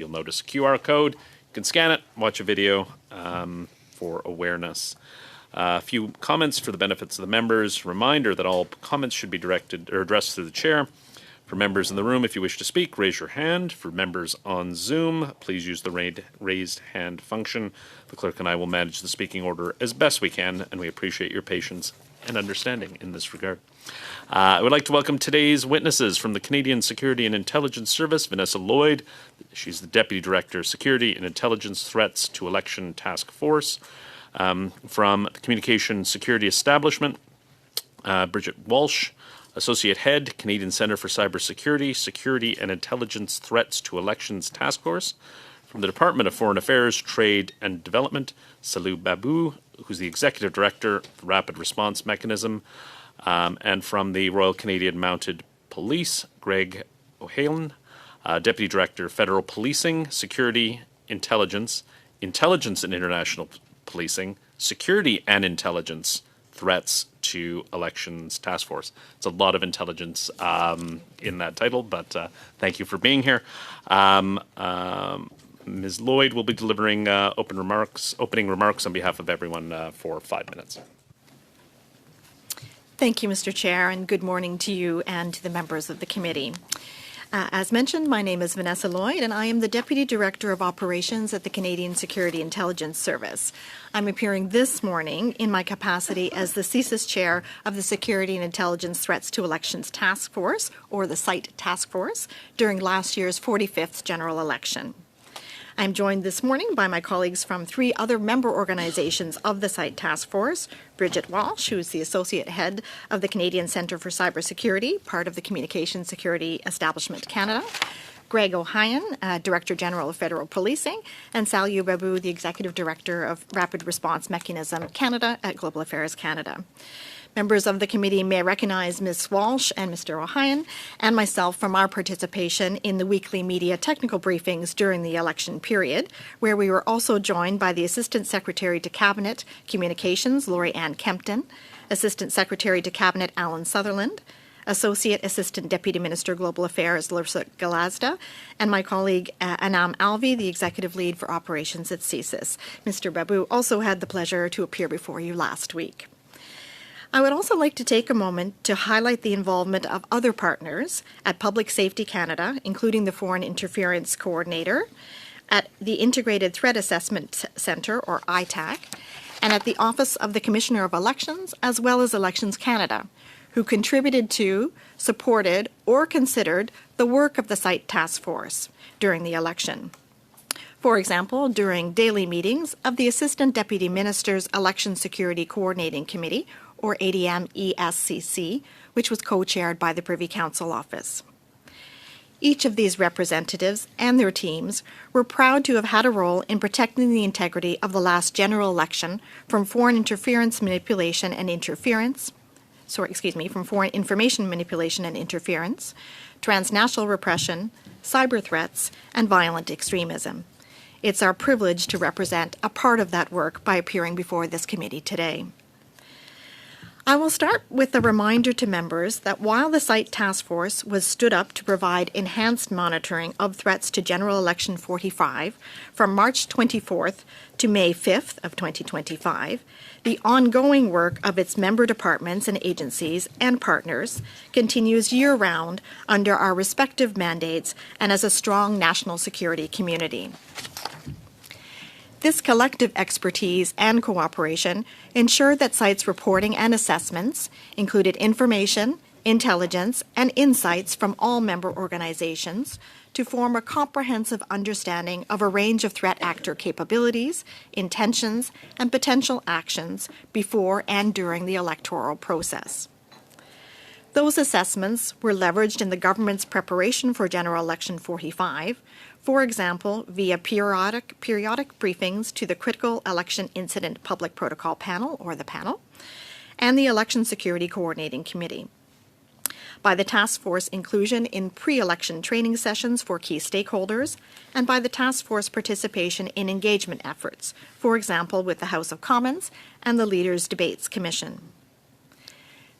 You'll notice a QR code. You can scan it, watch a video for awareness. A few comments for the benefits of the members. Reminder that all comments should be directed or addressed through the chair. For members in the room, if you wish to speak, raise your hand. For members on Zoom, please use the raised hand function. The clerk and I will manage the speaking order as best we can, and we appreciate your patience and understanding in this regard. I would like to welcome today's witnesses from the Canadian Security and Intelligence Service, Vanessa Lloyd. She's the Deputy Director of Security and Intelligence Threats to Election Task Force. From the Communication Security Establishment, Bridget Walsh, Associate Head, Canadian Centre for Cybersecurity, Security and Intelligence Threats to Elections Task Force. From the Department of Foreign Affairs, Trade and Development, Salou Babou, who's the Executive Director of the Rapid Response Mechanism. And from the Royal Canadian Mounted Police, Greg O'Haley, Deputy Director, Federal Policing, Security, Intelligence, Intelligence and International Policing, Security and Intelligence Threats to Elections Task Force. It's a lot of intelligence in that title, but thank you for being here. Ms. Lloyd will be delivering opening remarks on behalf of everyone for 5 minutes. Thank you, Mr. Chair, and good morning to you and to the members of the committee. As mentioned, my name is Vanessa Lloyd, and I am the Deputy Director of Operations at the Canadian Security Intelligence Service. I'm appearing this morning in my capacity as the CSIS Chair of the Security and Intelligence Threats to Elections Task Force, or the SITE Task Force, during last year's 45th general election. I'm joined this morning by my colleagues from 3 other member organizations of the SITE Task Force, Bridget Walsh, who's the Associate Head of the Canadian Centre for Cybersecurity, part of the Communication Security Establishment Canada, Greg O'Haley, Director General of Federal Policing, and Salou Babou, the Executive Director of Rapid Response Mechanism Canada at Global Affairs Canada. Members of the committee may recognize Ms. Walsh and Mr. O'Haley and myself from our participation in the weekly media technical briefings during the election period, where we were also joined by the Assistant Secretary to Cabinet Communications, Lori Ann Kempton, Assistant Secretary to Cabinet, Alan Sutherland, Associate Assistant Deputy Minister Global Affairs, Larissa Galazda, and my colleague Anam Alvi, the Executive Lead for Operations at CSIS. Mr. Babou also had the pleasure to appear before you last week. I would also like to take a moment to highlight the involvement of other partners at Public Safety Canada, including the Foreign Interference Coordinator, at the Integrated Threat Assessment Centre, or ITAC, and at the Office of the Commissioner of Elections, as well as Elections Canada, who contributed to, supported, or considered the work of the SITE Task Force during the election. For example, during daily meetings of the Assistant Deputy Minister's Election Security Coordinating Committee, or ADM-ESCC, which was co-chaired by the Privy Council Office. Each of these representatives and their teams were proud to have had a role in protecting the integrity of the last general election from foreign interference, manipulation, and interference, from foreign information manipulation and interference, transnational repression, cyber threats, and violent extremism. It's our privilege to represent a part of that work by appearing before this committee today. I will start with a reminder to members that while the SITE Task Force was stood up to provide enhanced monitoring of threats to General Election 45 from March 24th to May 5th of 2025, the ongoing work of its member departments and agencies and partners continues year-round under our respective mandates and as a strong national security community. This collective expertise and cooperation ensured that SITE's reporting and assessments included information, intelligence, and insights from all member organizations to form a comprehensive understanding of a range of threat actor capabilities, intentions, and potential actions before and during the electoral process. Those assessments were leveraged in the government's preparation for General Election 45, for example, via periodic briefings to the Critical Election Incident Public Protocol Panel, or the panel, and the Election Security Coordinating Committee. By the task force inclusion in pre-election training sessions for key stakeholders, and by the task force participation in engagement efforts, for example, with the House of Commons and the Leaders' Debates Commission.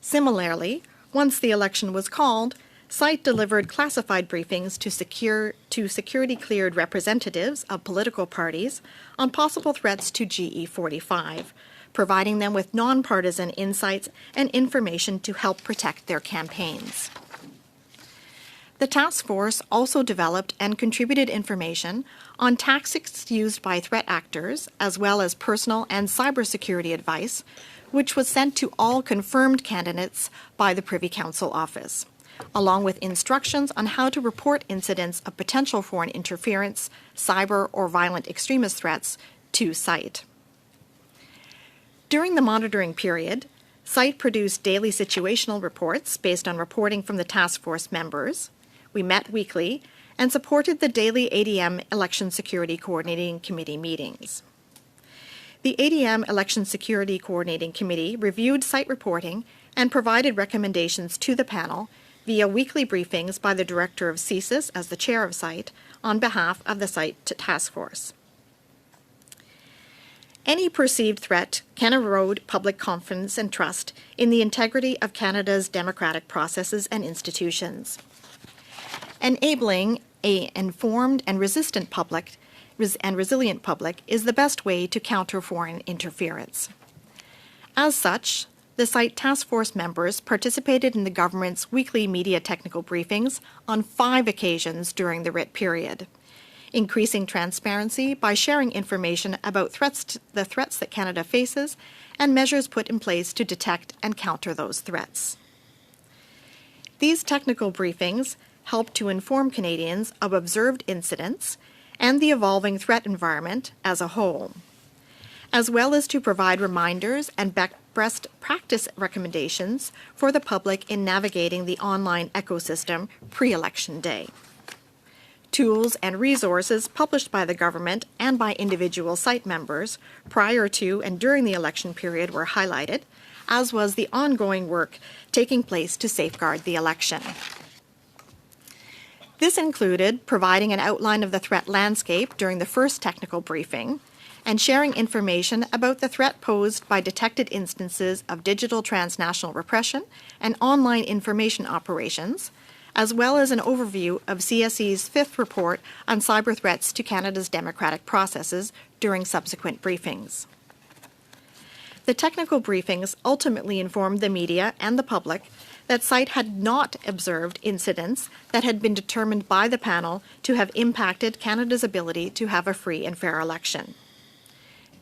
Similarly, once the election was called, site delivered classified briefings to security-cleared representatives of political parties on possible threats to GE45, providing them with nonpartisan insights and information to help protect their campaigns. The task force also developed and contributed information on tactics used by threat actors, as well as personal and cybersecurity advice, which was sent to all confirmed candidates by the Privy Council Office, along with instructions on how to report incidents of potential foreign interference, cyber or violent extremist threats to SITE. During the monitoring period, SITE produced daily situational reports based on reporting from the task force members. We met weekly and supported the daily ADM Election Security Coordinating Committee meetings. The ADM Election Security Coordinating Committee reviewed SITE reporting and provided recommendations to the panel via weekly briefings by the Director of CSIS as the Chair of SITE on behalf of the SITE Task Force. Any perceived threat can erode public confidence and trust in the integrity of Canada's democratic processes and institutions. Enabling an informed and resilient public is the best way to counter foreign interference. As such, the SITE Task Force members participated in the government's weekly media technical briefings on 5 occasions during the writ period, increasing transparency by sharing information about the threats that Canada faces and measures put in place to detect and counter those threats. These technical briefings help to inform Canadians of observed incidents and the evolving threat environment as a whole, as well as to provide reminders and best practice recommendations for the public in navigating the online ecosystem pre-election day. Tools and resources published by the government and by individual SITE members prior to and during the election period were highlighted, as was the ongoing work taking place to safeguard the election. This included providing an outline of the threat landscape during the first technical briefing and sharing information about the threat posed by detected instances of digital transnational repression and online information operations, as well as an overview of CSE's 5th report on cyber threats to Canada's democratic processes during subsequent briefings. The technical briefings ultimately informed the media and the public that SITE had not observed incidents that had been determined by the panel to have impacted Canada's ability to have a free and fair election.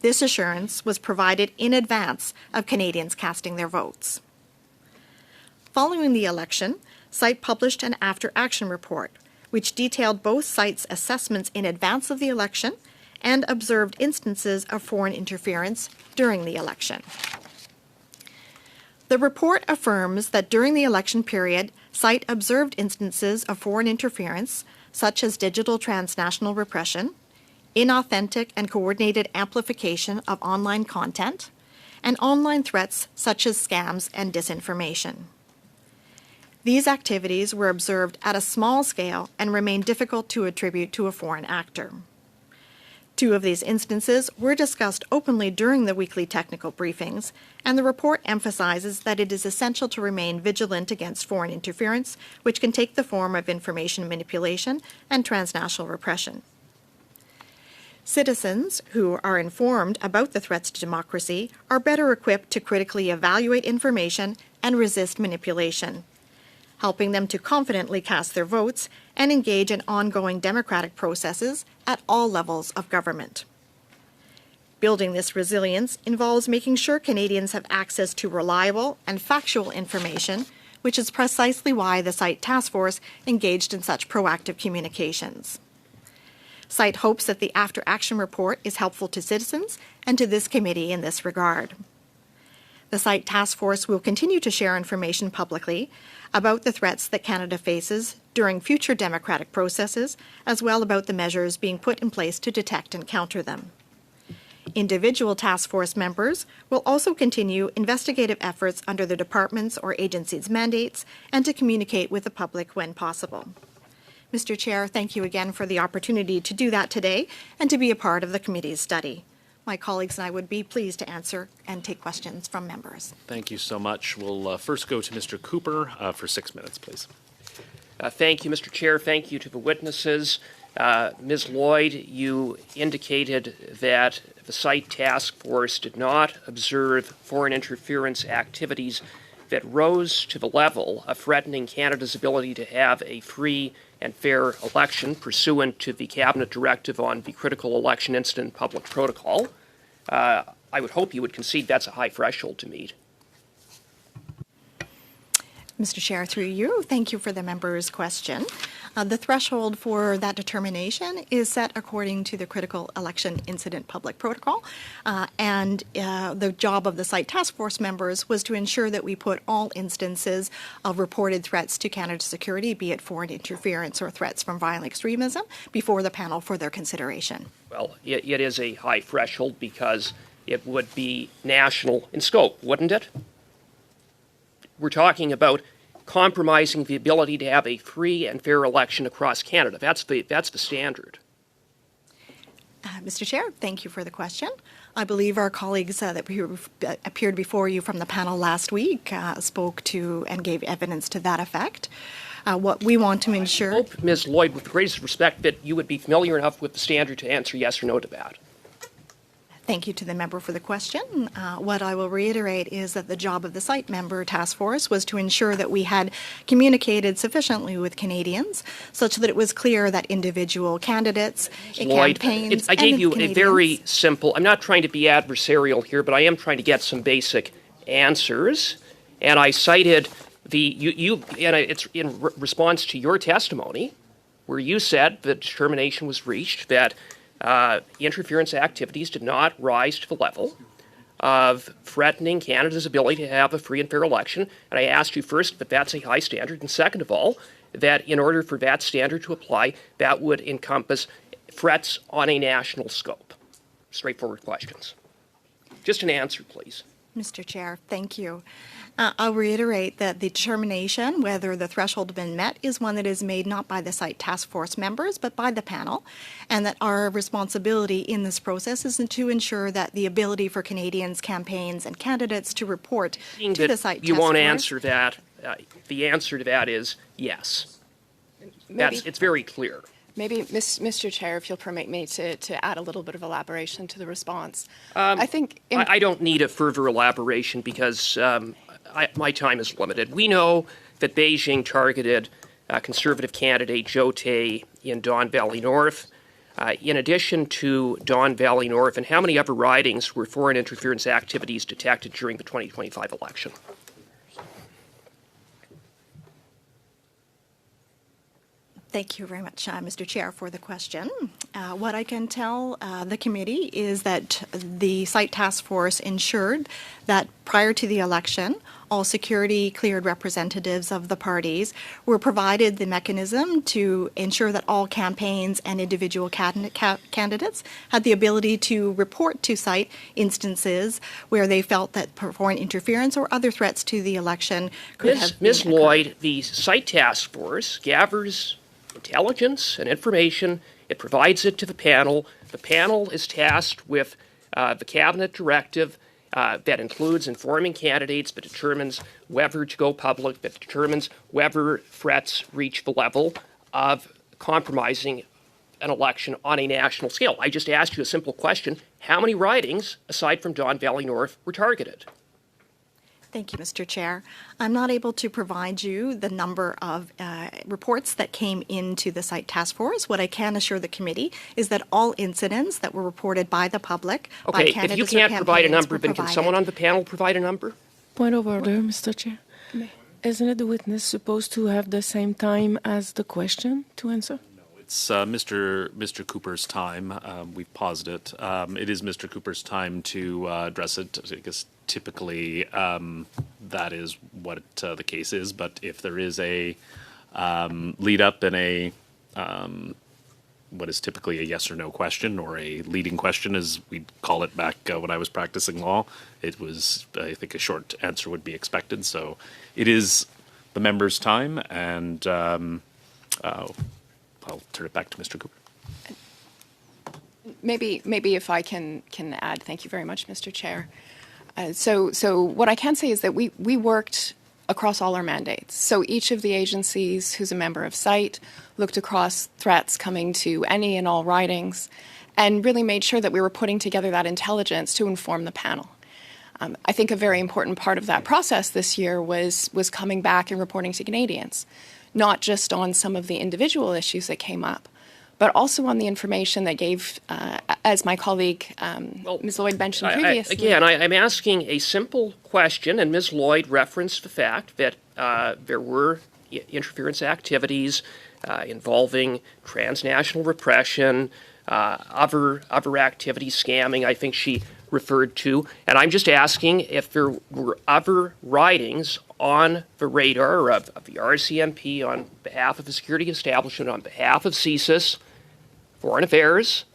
This assurance was provided in advance of Canadians casting their votes. Following the election, SITE published an after-action report, which detailed both SITE's assessments in advance of the election and observed instances of foreign interference during the election. The report affirms that during the election period, SITE observed instances of foreign interference, such as digital transnational repression, inauthentic and coordinated amplification of online content, and online threats such as scams and disinformation. These activities were observed at a small scale and remain difficult to attribute to a foreign actor. 2 of these instances were discussed openly during the weekly technical briefings, and the report emphasizes that it is essential to remain vigilant against foreign interference, which can take the form of information manipulation and transnational repression. Citizens who are informed about the threats to democracy are better equipped to critically evaluate information and resist manipulation, helping them to confidently cast their votes and engage in ongoing democratic processes at all levels of government. Building this resilience involves making sure Canadians have access to reliable and factual information, which is precisely why the SITE Task Force engaged in such proactive communications. SITE hopes that the after-action report is helpful to citizens and to this committee in this regard. The SITE Task Force will continue to share information publicly about the threats that Canada faces during future democratic processes, as well about the measures being put in place to detect and counter them. Individual task force members will also continue investigative efforts under the department's or agency's mandates and to communicate with the public when possible. Mr. Chair, thank you again for the opportunity to do that today and to be a part of the committee's study. My colleagues and I would be pleased to answer and take questions from members. Thank you so much. We'll first go to Mr. Cooper for 6 minutes, please. Thank you, Mr. Chair. Thank you to the witnesses. Ms. Lloyd, you indicated that the site task force did not observe foreign interference activities that rose to the level of threatening Canada's ability to have a free and fair election pursuant to the Cabinet Directive on the Critical Election Incident Public Protocol. I would hope you would concede that's a high threshold to meet. Mr. Chair, through you, thank you for the member's question. The threshold for that determination is set according to the Critical Election Incident Public Protocol, and the job of the site task force members was to ensure that we put all instances of reported threats to Canada's security, be it foreign interference or threats from violent extremism, before the panel for their consideration. Well, it is a high threshold because it would be national in scope, wouldn't it? We're talking about compromising the ability to have a free and fair election across Canada. That's the standard. Mr. Chair, thank you for the question. I believe our colleagues that appeared before you from the panel last week spoke to and gave evidence to that effect. What we want to ensure... I hope, Ms. Lloyd, with the greatest respect, that you would be familiar enough with the standard to answer yes or no to that. Thank you to the member for the question. What I will reiterate is that the job of the site member task force was to ensure that we had communicated sufficiently with Canadians such that it was clear that individual candidates, campaigns, I gave you Canadians, a very simple, I'm not trying to be adversarial here, but I am trying to get some basic answers. And I cited it's in response to your testimony where you said the determination was reached that interference activities did not rise to the level of threatening Canada's ability to have a free and fair election. And I asked you first that that's a high standard, and second of all, that in order for that standard to apply, that would encompass threats on a national scope. Straightforward questions. Just an answer, please. Mr. Chair, thank you. I'll reiterate that the determination whether the threshold has been met is one that is made not by the site task force members but by the panel, and that our responsibility in this process is to ensure that the ability for Canadians, campaigns and candidates to report to the site task force... You won't answer that. The answer to that is yes. It's very clear. Maybe, Mr. Chair, if you'll permit me to add a little bit of elaboration to the response. I think... I don't need a further elaboration because my time is limited. We know that Beijing targeted Conservative candidate Joe Tay in Don Valley North. In addition to Don Valley North, and how many other ridings were foreign interference activities detected during the 2025 election? Thank you very much, Mr. Chair, for the question. What I can tell the committee is that the site task force ensured that prior to the election, all security-cleared representatives of the parties were provided the mechanism to ensure that all campaigns and individual candidates had the ability to report to site instances where they felt that foreign interference or other threats to the election could have Ms. been Lloyd, occurred. the site task force gathers intelligence and information. It provides it to the panel. The panel is tasked with the Cabinet Directive that includes informing candidates, that determines whether to go public, that determines whether threats reach the level of compromising an election on a national scale. I just asked you a simple question. How many ridings, aside from Don Valley North, were targeted? Thank you, Mr. Chair. I'm not able to provide you the number of reports that came into the site task force. What I can assure the committee is that all incidents that were reported by the public, by Okay, candidates if you can't provide a number, then can provided. someone on the panel provide a number? Point of order, Mr. Chair. Isn't it the witness supposed to have the same time as the question to answer? It's Mr. Cooper's time. We've paused it. It is Mr. Cooper's time to address it. I guess typically that is what the case is. But if there is a lead up and a what is typically a yes or no question or a leading question, as we call it back when I was practicing law, it was, I think, a short answer would be expected. So it is the member's time, and I'll turn it back to Mr. Cooper. Maybe if I can add, thank you very much, Mr. Chair. So what I can say is that we worked across all our mandates. So each of the agencies who's a member of SITE looked across threats coming to any and all ridings and really made sure that we were putting together that intelligence to inform the panel. I think a very important part of that process this year was coming back and reporting to Canadians, not just on some of the individual issues that came up, but also on the information that gave, as my colleague Ms. Lloyd mentioned previously. I'm asking a simple question, and Ms. Lloyd referenced the fact that there were interference activities involving transnational repression, other activities, scamming, I think she referred to. And I'm just asking if there were other ridings on the radar of the RCMP on behalf of the security establishment, on behalf of CSIS, Foreign Affairs,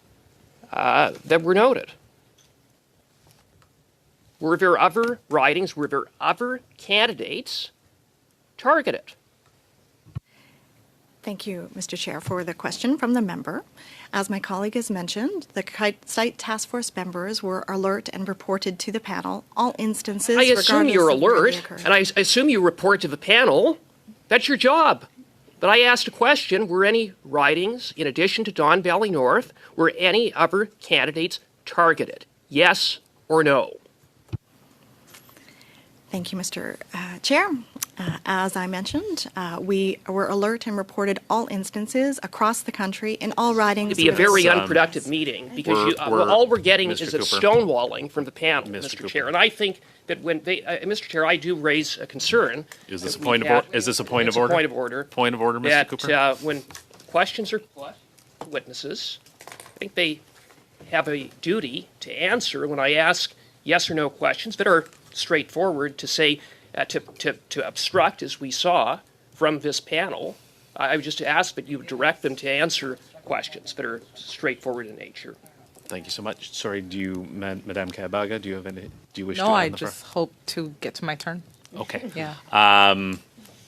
that were noted. Were there other ridings? Were there other candidates targeted? Thank you, Mr. Chair, for the question from the member. As my colleague has mentioned, the SITE Task Force members were alert and reported to the panel all instances. I assume you're alert, and I assume you report to the panel. That's your job. But I asked a question, were any ridings, in addition to Don Valley North, were any other candidates targeted? Yes or no? Thank you, Mr. Chair. As I mentioned, we were alert and reported all instances across the country in all ridings. It'd be a very unproductive meeting because all we're getting Mr. is a Cooper. stonewalling from the panel, Mr. Cooper. Chair. And I think that when they, Mr. Chair, I do raise a concern. Is this a point of order? Is this a point of order? Point of order. Point of order, Mr. That Cooper. when questions are put to witnesses, I think they have a duty to answer when I ask yes or no questions that are straightforward. To say to obstruct, as we saw from this panel, I would just ask that you direct them to answer questions that are straightforward in nature. Thank you so much. Sorry, Madame Kabaga, do you wish to? No, I just hope to get to my turn. Okay. Yeah.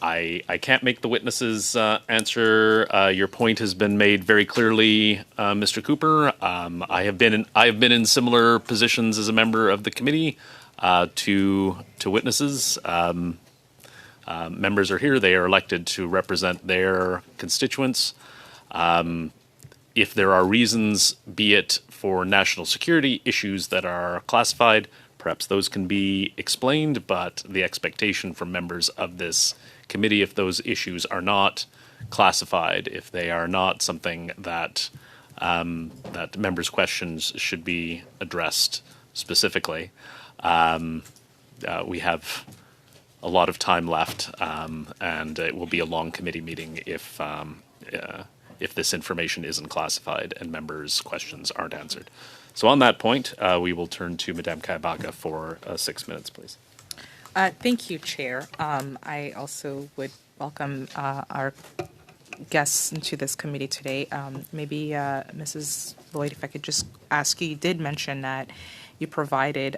I can't make the witnesses answer. Your point has been made very clearly, Mr. Cooper. I have been in similar positions as a member of the committee to witnesses. Members are here; they are elected to represent their constituents. If there are reasons, be it for national security issues that are classified, perhaps those can be explained. But the expectation from members of this committee, if those issues are not classified, if they are not something that that members' questions should be addressed specifically, we have a lot of time left, and it will be a long committee meeting if this information isn't classified and members' questions aren't answered. So on that point, we will turn to Madame Kabaga for 6 minutes, please. Thank you, Chair. I also would welcome our guests into this committee today. Maybe Mrs. Lloyd, if I could just ask you did mention that you provided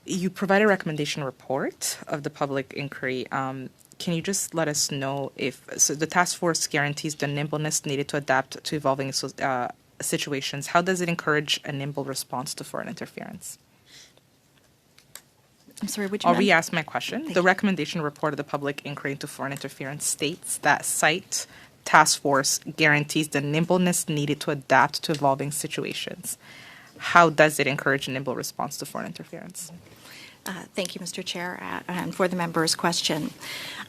you provided a recommendation report of the public inquiry. Can you just let us know if the task force guarantees the nimbleness needed to adapt to evolving situations? How does it encourage a nimble response to foreign interference? I'm sorry, would you I'll re-ask my question. Thank The you. recommendation report of the public inquiry into foreign interference states that SITE task force guarantees the nimbleness needed to adapt to evolving situations. How does it encourage a nimble response to foreign interference? Thank you, Mr. Chair, and for the member's question.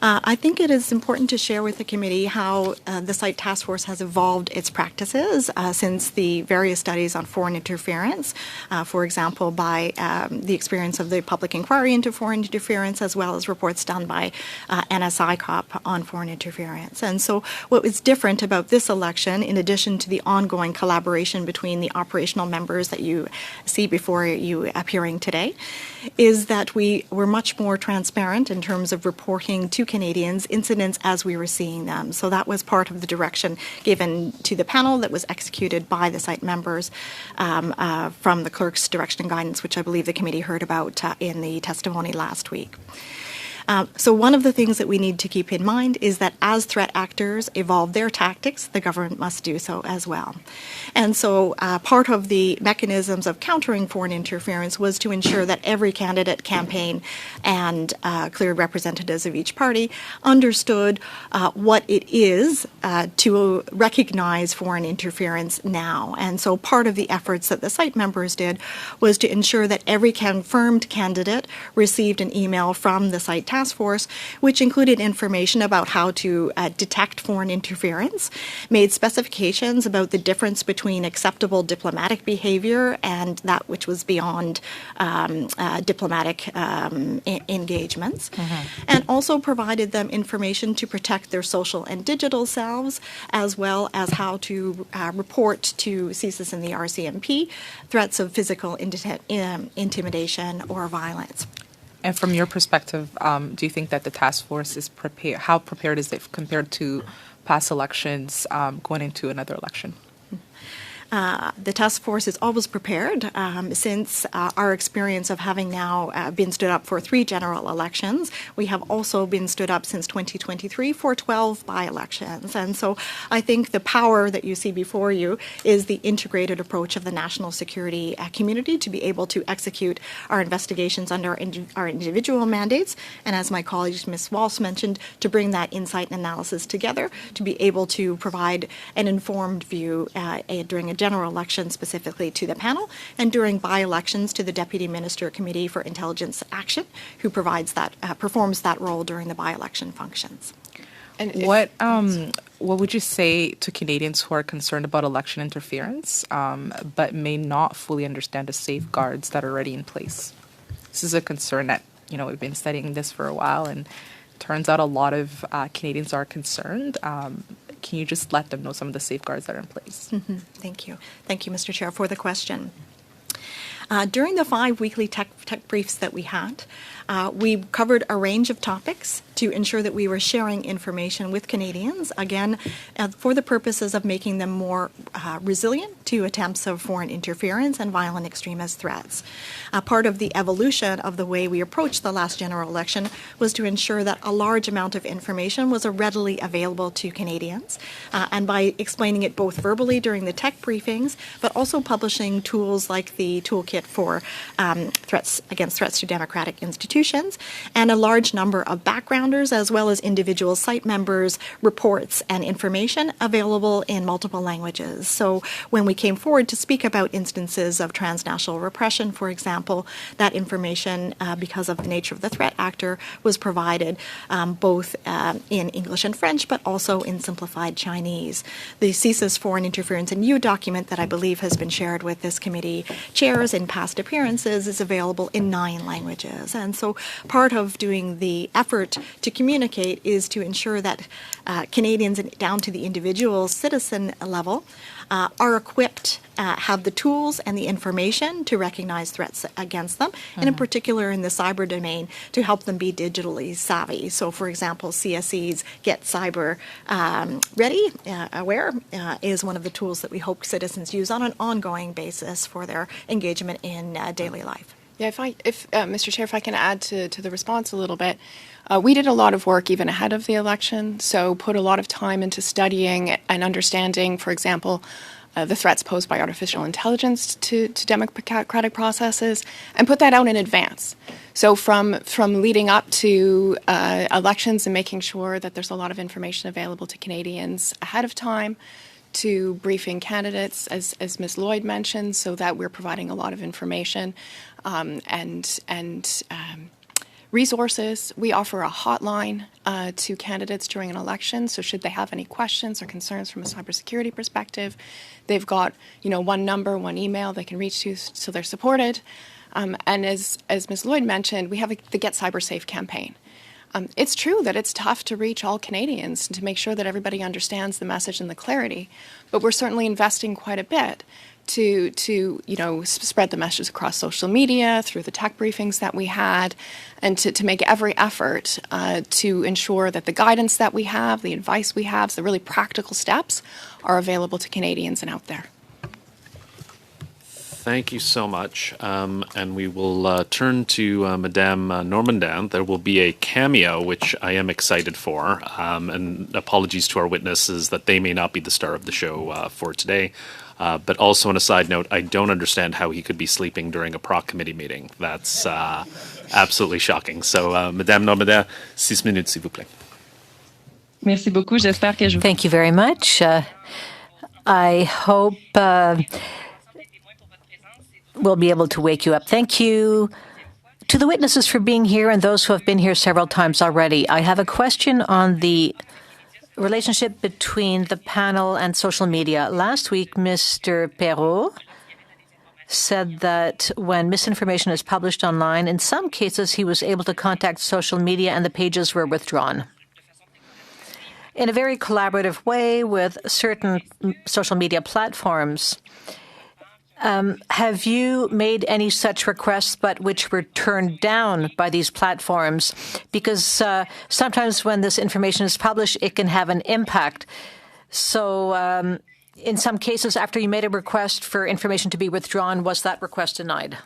I think it is important to share with the committee how the SITE Task Force has evolved its practices since the various studies on foreign interference, for example, by the experience of the public inquiry into foreign interference, as well as reports done by NSICOP on foreign interference. And so what was different about this election, in addition to the ongoing collaboration between the operational members that you see before you appearing today, is that we were much more transparent in terms of reporting to Canadians incidents as we were seeing them. So that was part of the direction given to the panel that was executed by the SITE members from the clerk's direction and guidance, which I believe the committee heard about in the testimony last week. So one of the things that we need to keep in mind is that as threat actors evolve their tactics, the government must do so as well. And so part of the mechanisms of countering foreign interference was to ensure that every candidate, campaign, and cleared representatives of each party understood what it is to recognize foreign interference now. And so part of the efforts that the site members did was to ensure that every confirmed candidate received an email from the site task force, which included information about how to detect foreign interference, made specifications about the difference between acceptable diplomatic behavior and that which was beyond diplomatic engagements, and also provided them information to protect their social and digital selves, as well as how to report to CSIS and the RCMP threats of physical intimidation or violence. And from your perspective, do you think that the task force is prepared? How prepared is it compared to past elections going into another election? The task force is always prepared since our experience of having now been stood up for 3 general elections. We have also been stood up since 2023 for 12 by-elections. And so I think the power that you see before you is the integrated approach of the national security community to be able to execute our investigations under our individual mandates. And as my colleague Ms. Walsh mentioned, to bring that insight and analysis together to be able to provide an informed view during a general election specifically to the panel, and during by-elections to the Deputy Minister Committee for Intelligence Action, who performs that role during the by-election functions. And what would you say to Canadians who are concerned about election interference, but may not fully understand the safeguards that are already in place? This is a concern that, we've been studying this for a while, and turns out a lot of Canadians are concerned. Can you just let them know some of the safeguards that are in place? Mm-hmm. Thank you. Thank you, Mr. Chair, for the question. During the 5 weekly tech briefs that we had, we covered a range of topics to ensure that we were sharing information with Canadians, again, for the purposes of making them more resilient to attempts of foreign interference and violent extremist threats. Part of the evolution of the way we approached the last general election was to ensure that a large amount of information was readily available to Canadians, and by explaining it both verbally during the tech briefings, but also publishing tools like the toolkit for threats to democratic institutions, and a large number of backgrounders as well as individual site members' reports and information available in multiple languages. So when we came forward to speak about instances of transnational repression, for example, that information, because of the nature of the threat actor, was provided both in English and French, but also in simplified Chinese. The CSIS Foreign Interference in You document that I believe has been shared with this committee chairs in past appearances is available in 9 languages. And so part of doing the effort to communicate is to ensure that Canadians, down to the individual citizen level, are equipped, have the tools and the information to recognize threats against them, and in particular in the cyber domain, to help them be digitally savvy. So, for example, CSE's Get Cyber Ready, Aware, is one of the tools that we hope citizens use on an ongoing basis for their engagement in daily life. Yeah, if Mr. Chair, if I can add to the response a little bit, we did a lot of work even ahead of the election, so put a lot of time into studying and understanding, for example, the threats posed by artificial intelligence to democratic processes, and put that out in advance. So from leading up to elections and making sure that there's a lot of information available to Canadians ahead of time, to briefing candidates, as Ms. Lloyd mentioned, so that we're providing a lot of information and resources. We offer a hotline to candidates during an election, so should they have any questions or concerns from a cybersecurity perspective, they've got one number, one email they can reach to, so they're supported. And as Ms. Lloyd mentioned, we have the Get Cyber Safe campaign. It's true that it's tough to reach all Canadians and to make sure that everybody understands the message and the clarity, but we're certainly investing quite a bit to spread the message across social media, through the tech briefings that we had, and to make every effort to ensure that the guidance that we have, the advice we have, the really practical steps are available to Canadians and out there. Thank you so much. And we will turn to Madame Normandin. There will be a cameo, which I am excited for. And apologies to our witnesses that they may not be the star of the show for today. But also on a side note, I don't understand how he could be sleeping during a PROC committee meeting. That's absolutely shocking. So, Madame Normandin, 6 minutes, s'il vous plaît. Merci beaucoup. J'espère que je... Thank you very much. I hope we'll be able to wake you up. Thank you to the witnesses for being here and those who have been here several times already. I have a question on the relationship between the panel and social media. Last week, Mr. Perrault said that when misinformation is published online, in some cases he was able to contact social media and the pages were withdrawn. In a very collaborative way with certain social media platforms. Have you made any such requests but which were turned down by these platforms? Because sometimes when this information is published, it can have an impact. So in some cases, after you made a request for information to be withdrawn, was that request denied?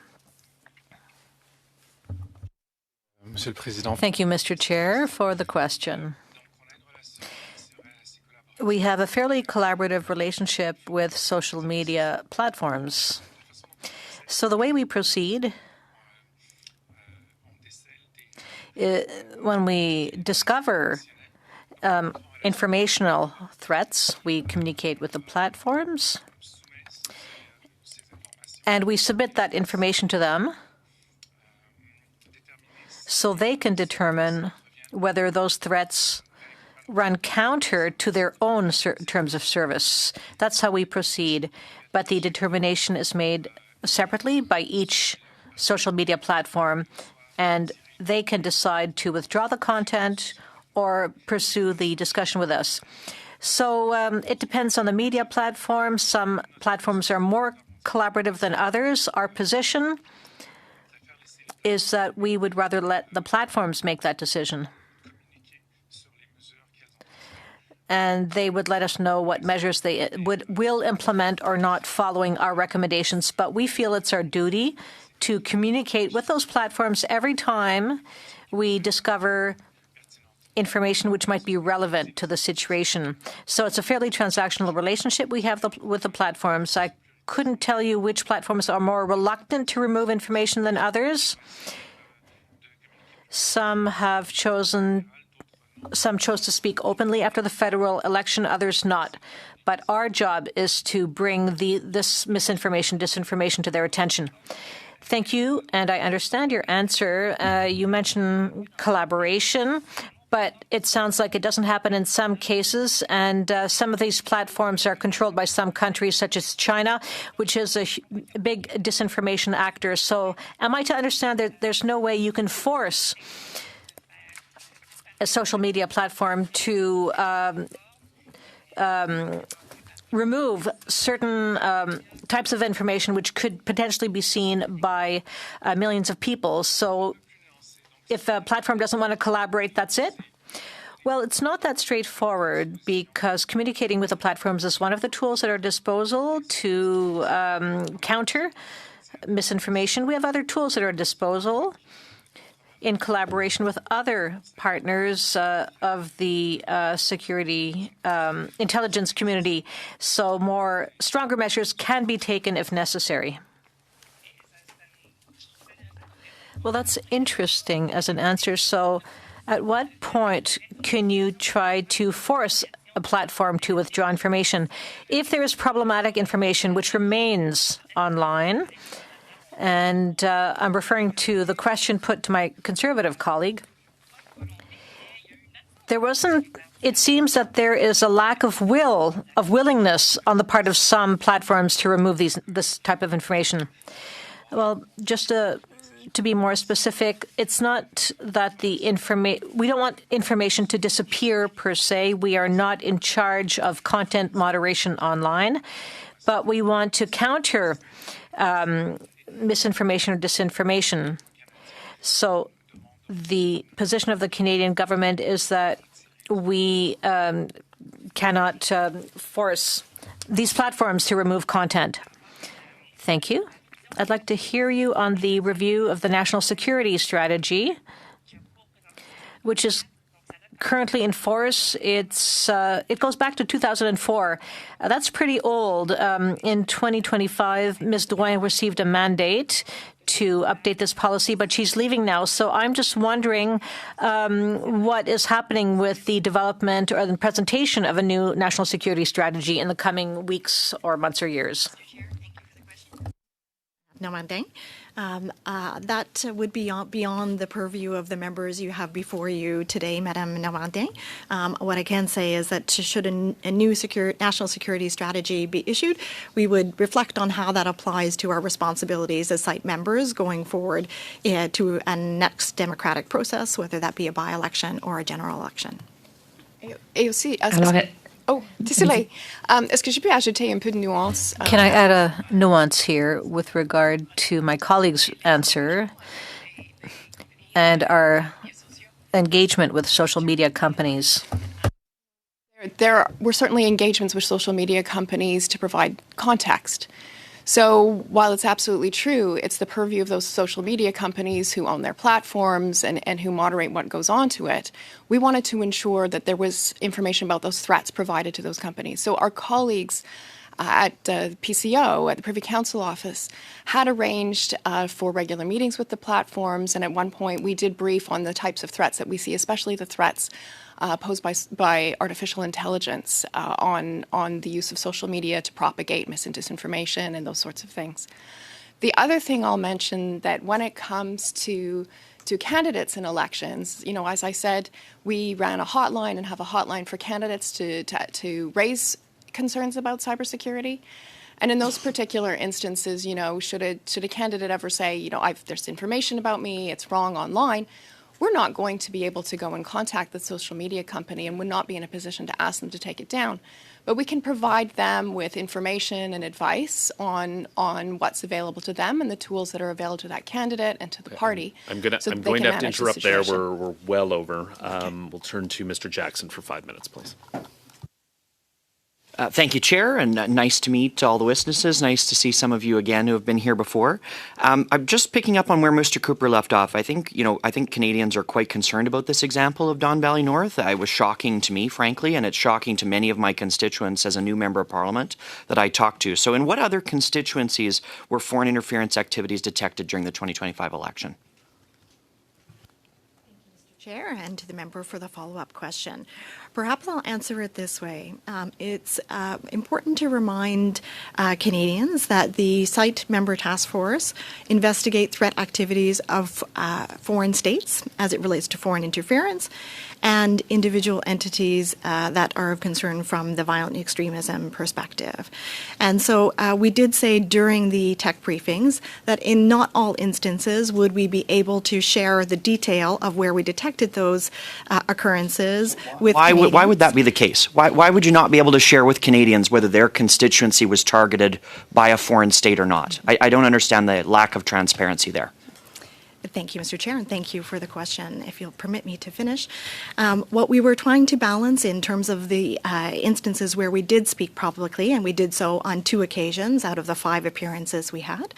Thank you, Mr. Chair, for the question. We have a fairly collaborative relationship with social media platforms. So the way we proceed, when we discover informational threats, we communicate with the platforms, and we submit that information to them so they can determine whether those threats run counter to their own terms of service. That's how we proceed. But the determination is made separately by each social media platform, and they can decide to withdraw the content or pursue the discussion with us. So it depends on the media platform. Some platforms are more collaborative than others. Our position is that we would rather let the platforms make that decision. And they would let us know what measures they will implement or not following our recommendations. But we feel it's our duty to communicate with those platforms every time we discover information which might be relevant to the situation. So it's a fairly transactional relationship we have with the platforms. I couldn't tell you which platforms are more reluctant to remove information than others. Some chose to speak openly after the federal election, others not. But our job is to bring this misinformation, disinformation to their attention. Thank you, and I understand your answer. You mentioned collaboration, but it sounds like it doesn't happen in some cases, and some of these platforms are controlled by some countries, such as China, which is a big disinformation actor. So am I to understand that there's no way you can force a social media platform to remove certain types of information which could potentially be seen by millions of people? So if a platform doesn't want to collaborate, that's it? Well, it's not that straightforward, because communicating with the platforms is one of the tools at our disposal to counter misinformation. We have other tools at our disposal in collaboration with other partners of the security intelligence community. So stronger measures can be taken if necessary. Well, that's interesting as an answer. So at what point can you try to force a platform to withdraw information? If there is problematic information which remains online, and I'm referring to the question put to my Conservative colleague, it seems that there is a lack of willingness on the part of some platforms to remove this type of information. Well, just to be more specific, it's not that we don't want information to disappear per se. We are not in charge of content moderation online, but we want to counter misinformation or disinformation. So the position of the Canadian government is that we cannot force these platforms to remove content. Thank you. I'd like to hear you on the review of the national security strategy, which is currently in force. It goes back to 2004. That's pretty old. In 2025, Ms. Drouin received a mandate to update this policy, but she's leaving now. So I'm just wondering what is happening with the development or the presentation of a new national security strategy in the coming weeks or months or years. Normandin. That would be beyond the purview of the members you have before you today, Madame Normandin. What I can say is that should a new national security strategy be issued, we would reflect on how that applies to our responsibilities as site members going forward to a next democratic process, whether that be a by-election or a general election. Et aussi, oh, désolé. Est-ce que je peux ajouter un peu de nuance? Can I add a nuance here with regard to my colleague's answer and our engagement with social media companies? There were certainly engagements with social media companies to provide context. So while it's absolutely true, it's the purview of those social media companies who own their platforms and who moderate what goes onto it. We wanted to ensure that there was information about those threats provided to those companies. So our colleagues at the PCO, at the Privy Council Office, had arranged for regular meetings with the platforms. And at one point, we did brief on the types of threats that we see, especially the threats posed by artificial intelligence on the use of social media to propagate mis and disinformation and those sorts of things. The other thing I'll mention that when it comes to candidates in elections, you know, as I said, we ran a hotline and have a hotline for candidates to raise concerns about cybersecurity. And in those particular instances, you know, should a candidate ever say, you know, there's information about me, it's wrong online, we're not going to be able to go and contact the social media company and would not be in a position to ask them to take it down. But we can provide them with information and advice on what's available to them and the tools that are available to that candidate and to the party. I'm going to have to interrupt there. We're well over. We'll turn to Mr. Jackson for 5 minutes, please. Thank you, Chair, and nice to meet all the witnesses. Nice to see some of you again who have been here before. I'm just picking up on where Mr. Cooper left off. I think Canadians are quite concerned about this example of Don Valley North. It was shocking to me, frankly, and it's shocking to many of my constituents as a new member of Parliament that I talked to. So in what other constituencies were foreign interference activities detected during the 2025 election? Chair, and to the member for the follow-up question. Perhaps I'll answer it this way. It's important to remind Canadians that the Site Member Task Force investigate threat activities of foreign states as it relates to foreign interference and individual entities that are of concern from the violent extremism perspective. And so we did say during the tech briefings that in not all instances would we be able to share the detail of where we detected those occurrences with Canadians. Why would that be the case? Why would you not be able to share with Canadians whether their constituency was targeted by a foreign state or not? I don't understand the lack of transparency there. Thank you, Mr. Chair, and thank you for the question. If you'll permit me to finish. What we were trying to balance in terms of the instances where we did speak publicly, and we did so on 2 occasions out of the 5 appearances we had,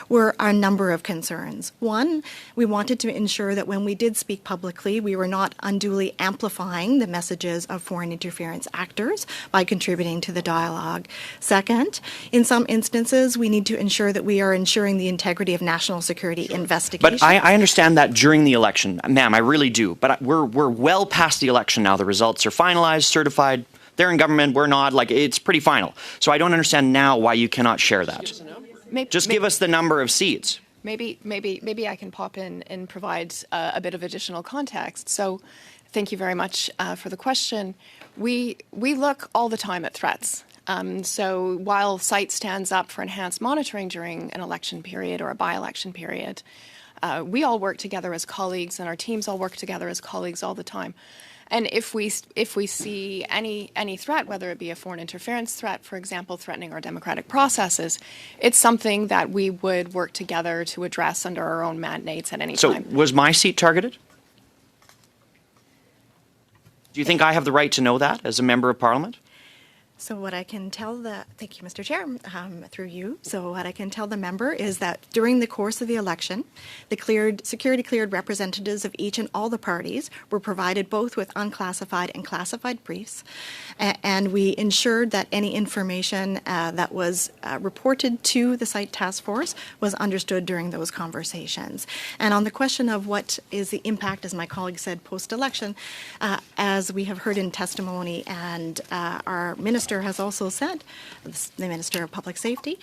were a number of concerns. One, we wanted to ensure that when we did speak publicly, we were not unduly amplifying the messages of foreign interference actors by contributing to the dialogue. Second, in some instances, we need to ensure that we are ensuring the integrity of national security investigations. But I understand that during the election, ma'am, I really do. But we're well past the election now. The results are finalized, certified. They're in government. We're not. Like, it's pretty final. So I don't understand now why you cannot share that. Just give us the number of seats. Maybe I can pop in and provide a bit of additional context. So thank you very much for the question. We look all the time at threats. So while SITE stands up for enhanced monitoring during an election period or a by-election period, we all work together as colleagues, and our teams all work together as colleagues all the time. And if we see any threat, whether it be a foreign interference threat, for example, threatening our democratic processes, it's something that we would work together to address under our own mandates at any time. So was my seat targeted? Do you think I have the right to know that as a member of Parliament? So what I can tell thank you, Mr. Chair, through you. So what I can tell the member is that during the course of the election, the security cleared representatives of each and all the parties were provided both with unclassified and classified briefs, and we ensured that any information that was reported to the site task force was understood during those conversations. And on the question of what is the impact, as my colleague said, post-election, as we have heard in testimony, and our minister has also said, the Minister of Public Safety,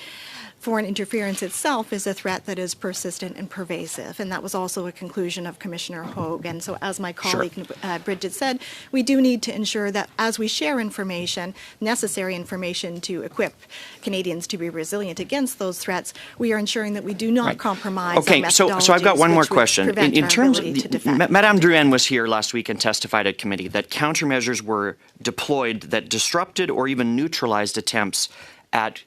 foreign interference itself is a threat that is persistent and pervasive, and that was also a conclusion of Commissioner Hogue. And so, as my colleague Bridget said, we do need to ensure that as we share information, necessary information to equip Canadians to be resilient against those threats, we are ensuring that we do not compromise our methodologies. So I've got one more which would question. prevent In our terms ability to of, defend. Madame Drouin was here last week and testified at committee that countermeasures were deployed that disrupted or even neutralized attempts at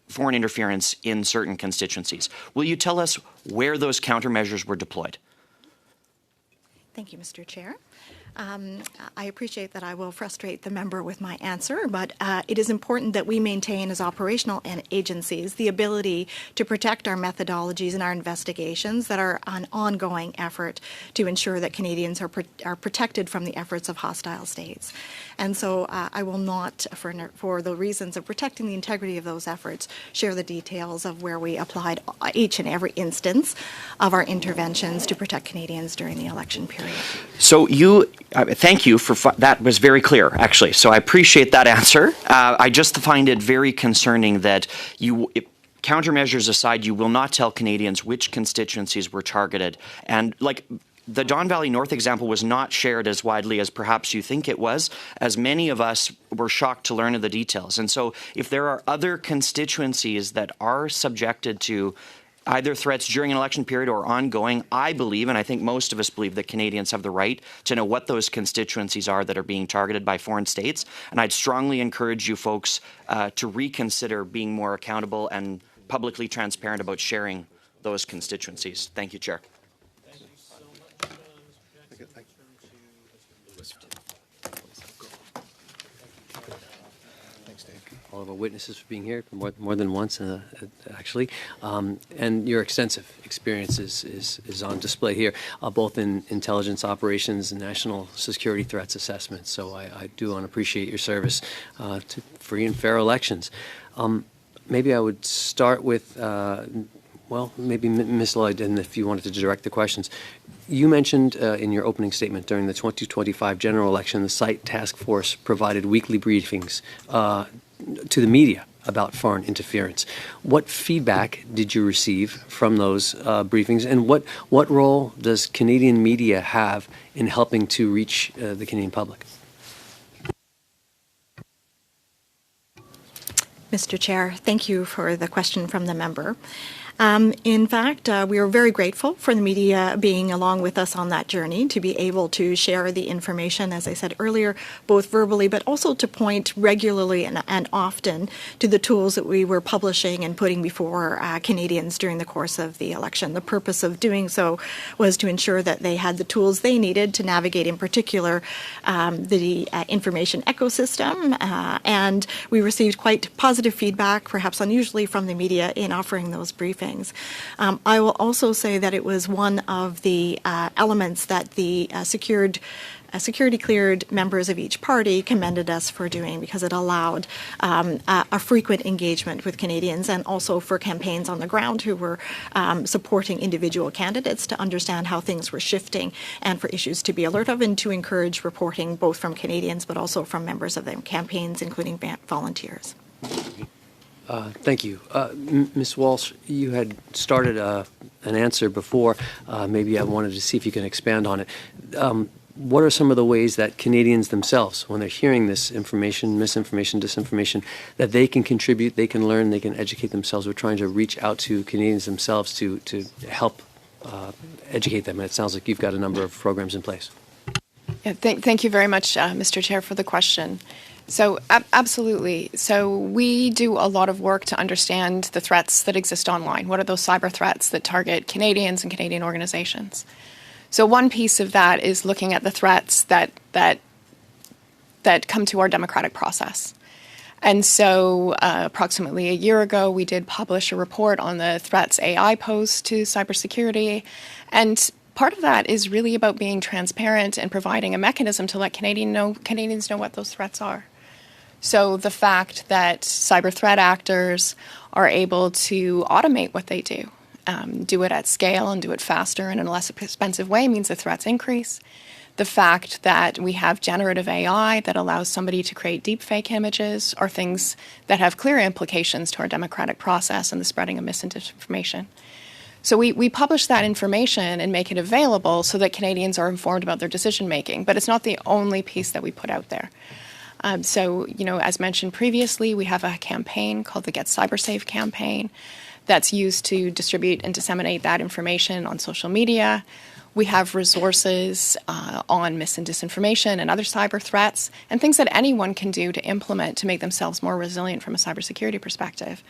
foreign interference in certain constituencies. Will you tell us where those countermeasures were deployed? Thank you, Mr. Chair. I appreciate that I will frustrate the member with my answer, but it is important that we maintain as operational agencies the ability to protect our methodologies and our investigations that are an ongoing effort to ensure that Canadians are protected from the efforts of hostile states. And so I will not, for the reasons of protecting the integrity of those efforts, share the details of where we applied each and every instance of our interventions to protect Canadians during the election period. So thank you for that. Was very clear, actually. So I appreciate that answer. I just find it very concerning that countermeasures aside, you will not tell Canadians which constituencies were targeted. And the Don Valley North example was not shared as widely as perhaps you think it was, as many of us were shocked to learn of the details. And so if there are other constituencies that are subjected to either threats during an election period or ongoing, I believe, and I think most of us believe, that Canadians have the right to know what those constituencies are that are being targeted by foreign states. And I'd strongly encourage you folks to reconsider being more accountable and publicly transparent about sharing those constituencies. Thank you, Chair. All of our witnesses for being here more than once, actually, and your extensive experience is on display here, both in intelligence operations and national security threats assessment. So I do want to appreciate your service to free and fair elections. Maybe I would start with, maybe Ms. Lloyd, and if you wanted to direct the questions. You mentioned in your opening statement during the 2025 general election, the site task force provided weekly briefings to the media about foreign interference. What feedback did you receive from those briefings, and what role does Canadian media have in helping to reach the Canadian public? Mr. Chair, thank you for the question from the member. In fact, we are very grateful for the media being along with us on that journey to be able to share the information, as I said earlier, both verbally but also to point regularly and often to the tools that we were publishing and putting before Canadians during the course of the election. The purpose of doing so was to ensure that they had the tools they needed to navigate, in particular, the information ecosystem, and we received quite positive feedback, perhaps unusually, from the media in offering those briefings. I will also say that it was one of the elements that the security-cleared members of each party commended us for doing, because it allowed a frequent engagement with Canadians and also for campaigns on the ground who were supporting individual candidates to understand how things were shifting and for issues to be alert of, and to encourage reporting both from Canadians but also from members of their campaigns, including volunteers. Thank you. Ms. Walsh, you had started an answer before. Maybe I wanted to see if you can expand on it. What are some of the ways that Canadians themselves, when they're hearing this information, misinformation, disinformation, that they can contribute, they can learn, they can educate themselves? We're trying to reach out to Canadians themselves to help educate them. And it sounds like you've got a number of programs in place. Yeah, thank you very much, Mr. Chair, for the question. So absolutely. So we do a lot of work to understand the threats that exist online. What are those cyber threats that target Canadians and Canadian organizations? So one piece of that is looking at the threats that come to our democratic process. And so approximately a year ago, we did publish a report on the threats AI pose to cybersecurity. And part of that is really about being transparent and providing a mechanism to let Canadians know what those threats are. So the fact that cyber threat actors are able to automate what they do it at scale and do it faster and in a less expensive way means the threats increase. The fact that we have generative AI that allows somebody to create deepfake images are things that have clear implications to our democratic process and the spreading of misinformation. So we publish that information and make it available so that Canadians are informed about their decision making, but it's not the only piece that we put out there. So, as mentioned previously, we have a campaign called the Get Cybersafe campaign that's used to distribute and disseminate that information on social media. We have resources on mis and disinformation and other cyber threats and things that anyone can do to implement to make themselves more resilient from a cybersecurity perspective.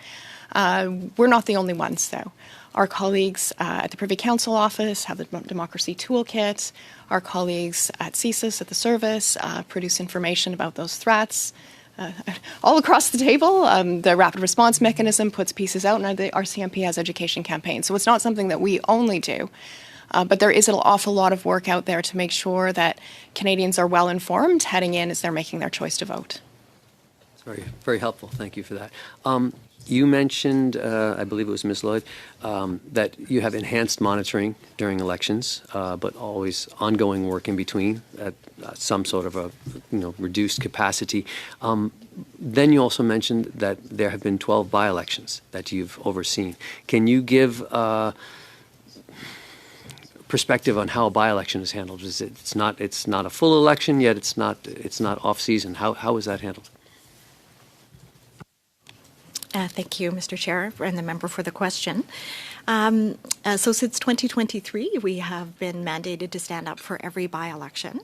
We're not the only ones, though. Our colleagues at the Privy Council Office have the Democracy Toolkit. Our colleagues at CSIS at the service produce information about those threats. All across the table, the Rapid Response Mechanism puts pieces out, and the RCMP has education campaigns. So it's not something that we only do. But there is an awful lot of work out there to make sure that Canadians are well informed heading in as they're making their choice to vote. It's very, very helpful. Thank you for that. You mentioned, I believe it was Ms. Lloyd, that you have enhanced monitoring during elections, but always ongoing work in between at some sort of a reduced capacity. Then you also mentioned that there have been 12 by-elections that you've overseen. Can you give perspective on how a by-election is handled? It's not a full election, yet it's not off-season. How is that handled? Thank you, Mr. Chair, and the member for the question. So since 2023, we have been mandated to stand up for every by-election.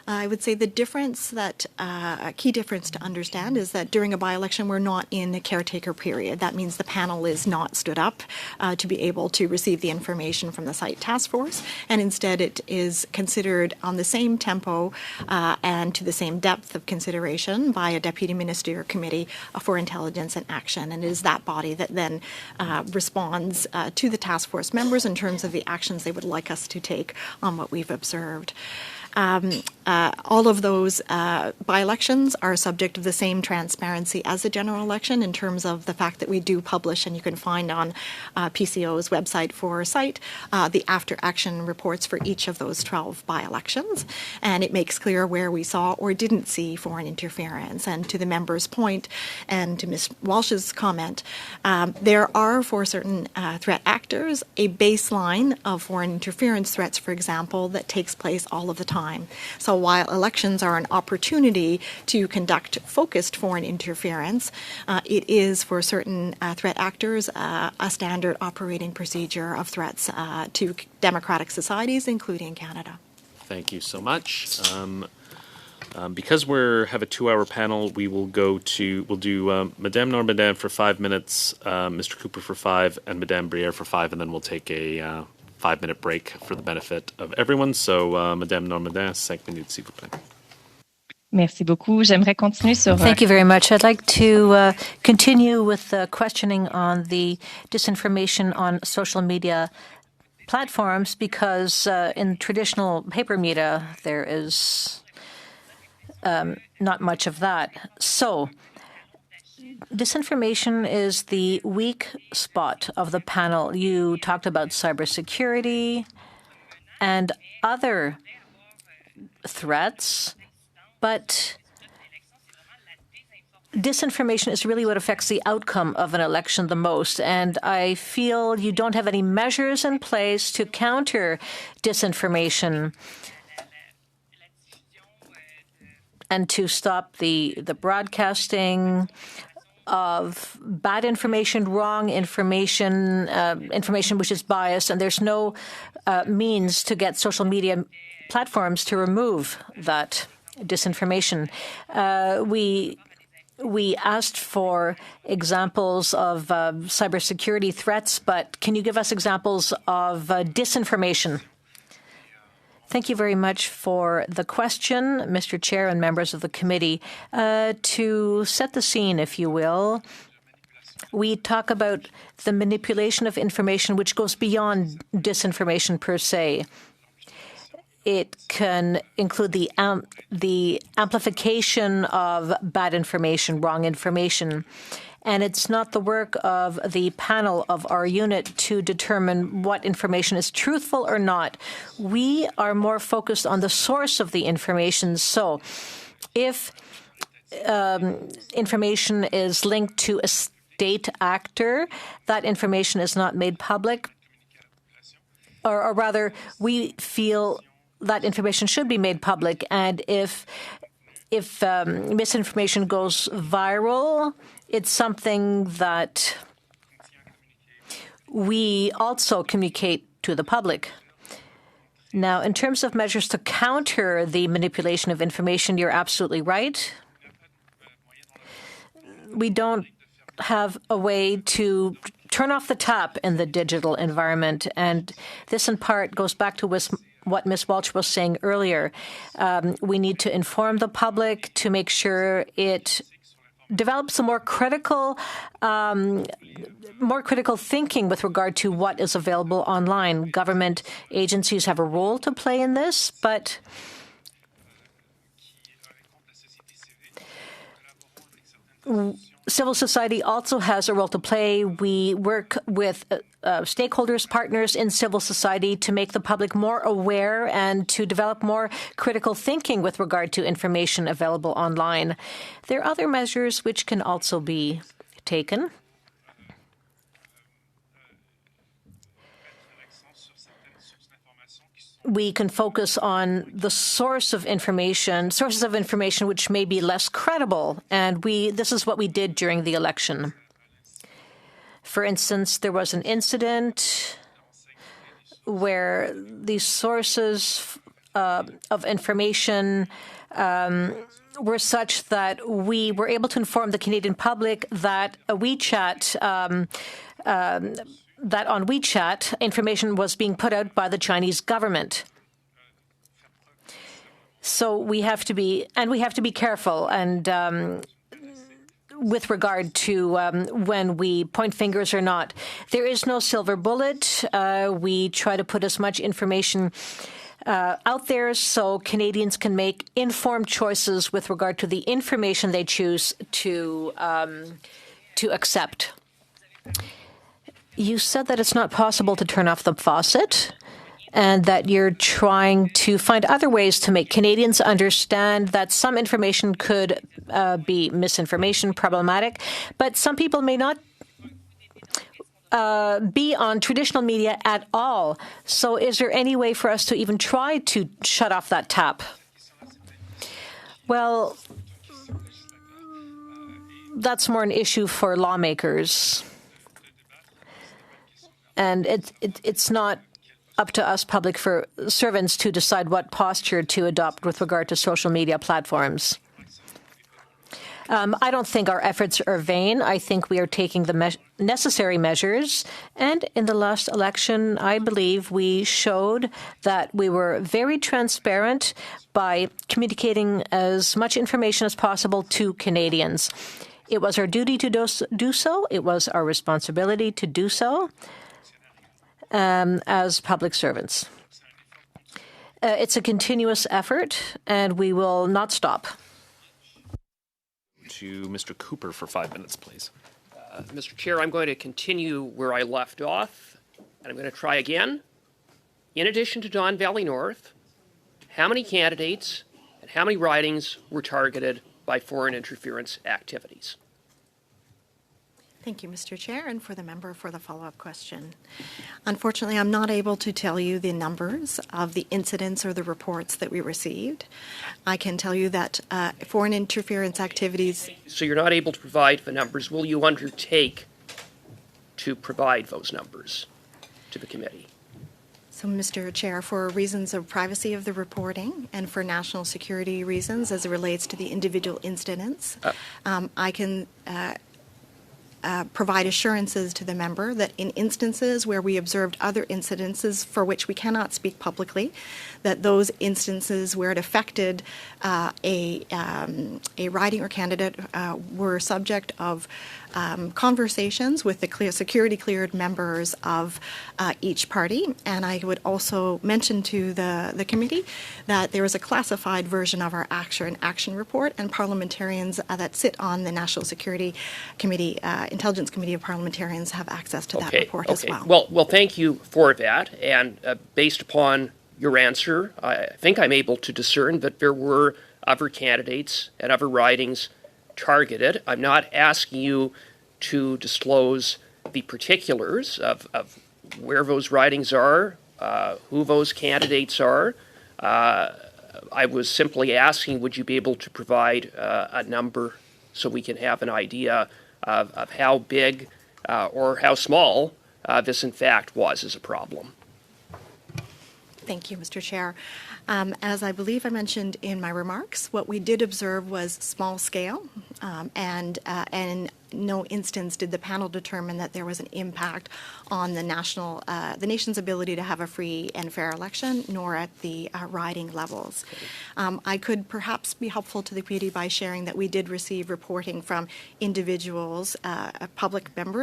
I would say the difference a key difference to understand is that during a by-election, we're not in a caretaker period. That means the panel is not stood up to be able to receive the information from the site task force, and instead it is considered on the same tempo and to the same depth of consideration by a Deputy Ministerial Committee for Intelligence and Action, and it is that body that then responds to the task force members in terms of the actions they would like us to take on what we've observed. All of those by-elections are subject to the same transparency as the general election in terms of the fact that we do publish, and you can find on PCO's website for site, the after-action reports for each of those 12 by-elections. And it makes clear where we saw or didn't see foreign interference. And to the member's point and to Ms. Walsh's comment, there are for certain threat actors a baseline of foreign interference threats, for example, that takes place all of the time. So while elections are an opportunity to conduct focused foreign interference, it is for certain threat actors a standard operating procedure of threats to democratic societies, including Canada. Thank you so much. Because we have a 2-hour panel, we'll do Madame Normandin for 5 minutes, Mr. Cooper for 5, and Madame Briere for 5, and then we'll take a 5-minute break for the benefit of everyone. So, Madame Normandin, 5 minutes, s'il vous plaît. Merci beaucoup. J'aimerais continuer sur... Thank you very much. I'd like to continue with the questioning on the disinformation on social media platforms, because in traditional paper media, there is not much of that. So, disinformation is the weak spot of the panel. You talked about cybersecurity and other threats, but disinformation is really what affects the outcome of an election the most. And I feel you don't have any measures in place to counter disinformation and to stop the broadcasting of bad information, wrong information, information which is biased, and there's no means to get social media platforms to remove that disinformation. We asked for examples of cybersecurity threats, but can you give us examples of disinformation? Thank you very much for the question, Mr. Chair and members of the committee. To set the scene, if you will, we talk about the manipulation of information which goes beyond disinformation per se. It can include the amplification of bad information, wrong information. And it's not the work of the panel of our unit to determine what information is truthful or not. We are more focused on the source of the information. So if information is linked to a state actor, that information is not made public, or rather, we feel that information should be made public. And if misinformation goes viral, it's something that we also communicate to the public. Now, in terms of measures to counter the manipulation of information, you're absolutely right. We don't have a way to turn off the tap in the digital environment, and this in part goes back to what Ms. Welch was saying earlier. We need to inform the public to make sure it develops a more critical thinking with regard to what is available online. Government agencies have a role to play in this, but civil society also has a role to play. We work with stakeholders, partners in civil society to make the public more aware and to develop more critical thinking with regard to information available online. There are other measures which can also be taken. We can focus on the sources of information which may be less credible, and this is what we did during the election. For instance, there was an incident where these sources of information were such that we were able to inform the Canadian public that that on WeChat, information was being put out by the Chinese government. So we have to be careful and with regard to when we point fingers or not. There is no silver bullet. We try to put as much information out there so Canadians can make informed choices with regard to the information they choose to accept. You said that it's not possible to turn off the faucet and that you're trying to find other ways to make Canadians understand that some information could be misinformation, problematic, but some people may not be on traditional media at all. So is there any way for us to even try to shut off that tap? Well, that's more an issue for lawmakers. And it's not up to us public servants to decide what posture to adopt with regard to social media platforms. I don't think our efforts are vain. I think we are taking the necessary measures. And in the last election, I believe we showed that we were very transparent by communicating as much information as possible to Canadians. It was our duty to do so. It was our responsibility to do so. As public servants. It's a continuous effort, and we will not stop. To Mr. Cooper for 5 minutes, please. Mr. Chair, I'm going to continue where I left off, and I'm going to try again. In addition to Don Valley North, how many candidates and how many ridings were targeted by foreign interference activities? Thank you, Mr. Chair, and for the member for the follow-up question. Unfortunately, I'm not able to tell you the numbers of the incidents or the reports that we received. I can tell you that foreign interference activities... So you're not able to provide the numbers. Will you undertake to provide those numbers to the committee? So, Mr. Chair, for reasons of privacy of the reporting and for national security reasons as it relates to the individual incidents, I can... provide assurances to the member that in instances where we observed other incidences for which we cannot speak publicly, that those instances where it affected a riding or candidate were subject of conversations with the security cleared members of each party. And I would also mention to the committee that there is a classified version of our action report, and parliamentarians that sit on the National Security Committee, Intelligence Committee of Parliamentarians have access to that report as well. Well, thank you for that. And based upon your answer, I think I'm able to discern that there were other candidates and other ridings targeted. I'm not asking you to disclose the particulars of where those ridings are, who those candidates are. I was simply asking, would you be able to provide a number so we can have an idea of how big or how small this in fact was as a problem? Thank you, Mr. Chair. As I believe I mentioned in my remarks, what we did observe was small scale, and in no instance did the panel determine that there was an impact on the nation's ability to have a free and fair election, nor at the riding levels. I could perhaps be helpful to the committee by sharing that we did receive reporting from individuals,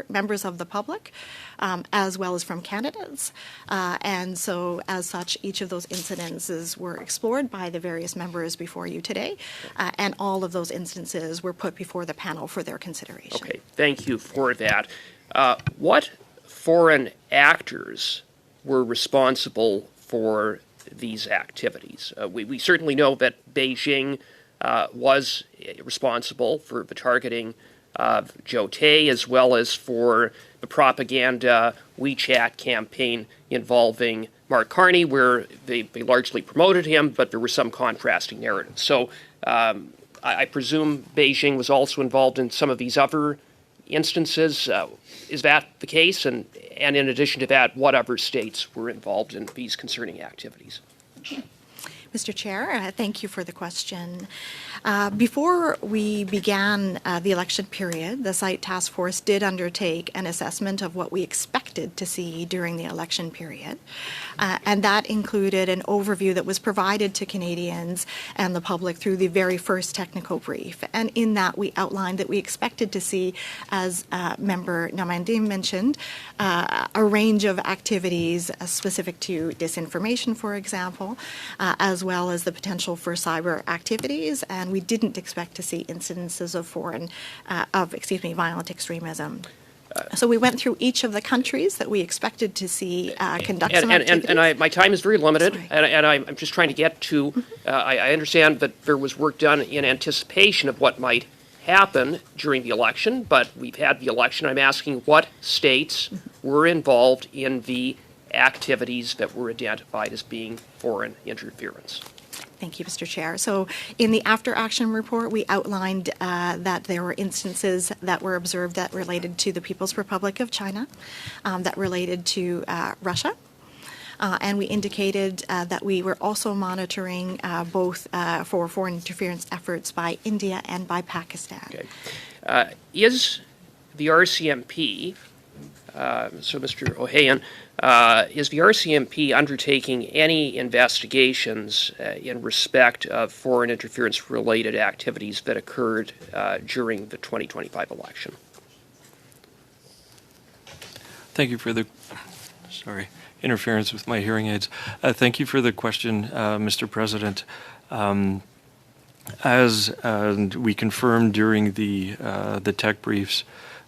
members of the public, as well as from candidates, and so as such, each of those incidences were explored by the various members before you today, and all of those instances were put before the panel for their consideration. Okay, thank you for that. What foreign actors were responsible for these activities? We certainly know that Beijing was responsible for the targeting of Joe Tay, as well as for the propaganda WeChat campaign involving Mark Carney, where they largely promoted him, but there were some contrasting narratives. So I presume Beijing was also involved in some of these other instances. Is that the case? And in addition to that, what other states were involved in these concerning activities? Mr. Chair, thank you for the question. Before we began the election period, the site task force did undertake an assessment of what we expected to see during the election period, and that included an overview that was provided to Canadians and the public through the very first technical brief. And in that, we outlined that we expected to see, as Member Namandim mentioned, a range of activities specific to disinformation, for example, as well as the potential for cyber activities, and we didn't expect to see incidences of violent extremism. So we went through each of the countries that we expected to see conduct some activities. And my time is very limited, and I'm just trying to get to, I understand that there was work done in anticipation of what might happen during the election, but we've had the election. I'm asking what states were involved in the activities that were identified as being foreign interference. Thank you, Mr. Chair. So in the after-action report, we outlined that there were instances that were observed that related to the People's Republic of China, that related to Russia, and we indicated that we were also monitoring both for foreign interference efforts by India and by Pakistan. Okay. Is the RCMP, so Mr. Ohayon, is the RCMP undertaking any investigations in respect of foreign interference-related activities that occurred during the 2025 election? Thank you for the interference with my hearing aids. Thank you for the question, Mr. President. As we confirmed during the tech briefs,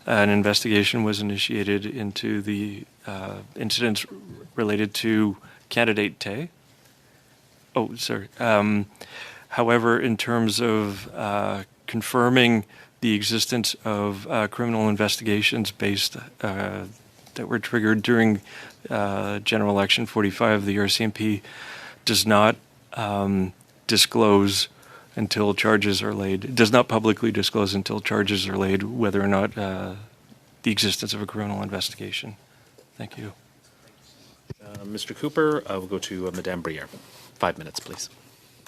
an investigation was initiated into the incidents related to candidate Tay. However, in terms of confirming the existence of criminal investigations based that were triggered during General Election 45, the RCMP does not disclose until charges are laid. It does not publicly disclose until charges are laid whether or not the existence of a criminal investigation. Thank you. Mr. Cooper, we'll go to Madame Briere. 5 minutes, please.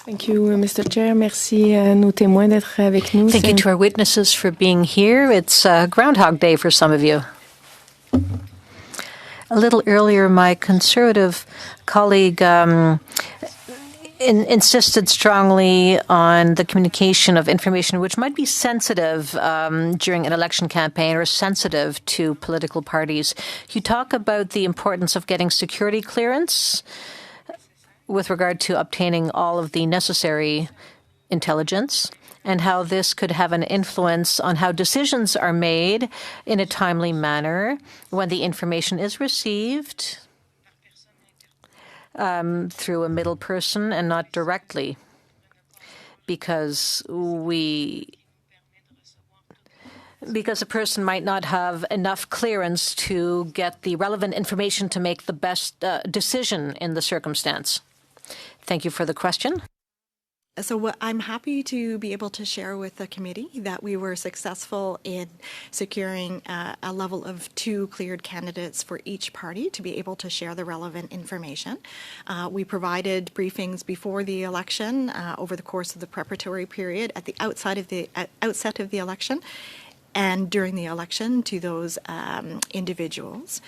Thank you, Mr. Chair. Merci à nos témoins d'être avec nous. Thank you to our witnesses for being here. It's Groundhog Day for some of you. A little earlier, my Conservative colleague insisted strongly on the communication of information which might be sensitive during an election campaign or sensitive to political parties. You talk about the importance of getting security clearance with regard to obtaining all of the necessary intelligence and how this could have an influence on how decisions are made in a timely manner when the information is received through a middle person and not directly, because a person might not have enough clearance to get the relevant information to make the best decision in the circumstance. Thank you for the question. So I'm happy to be able to share with the committee that we were successful in securing a level of 2 cleared candidates for each party to be able to share the relevant information. We provided briefings before the election, over the course of the preparatory period, at the outset of the election, and during the election to those individuals.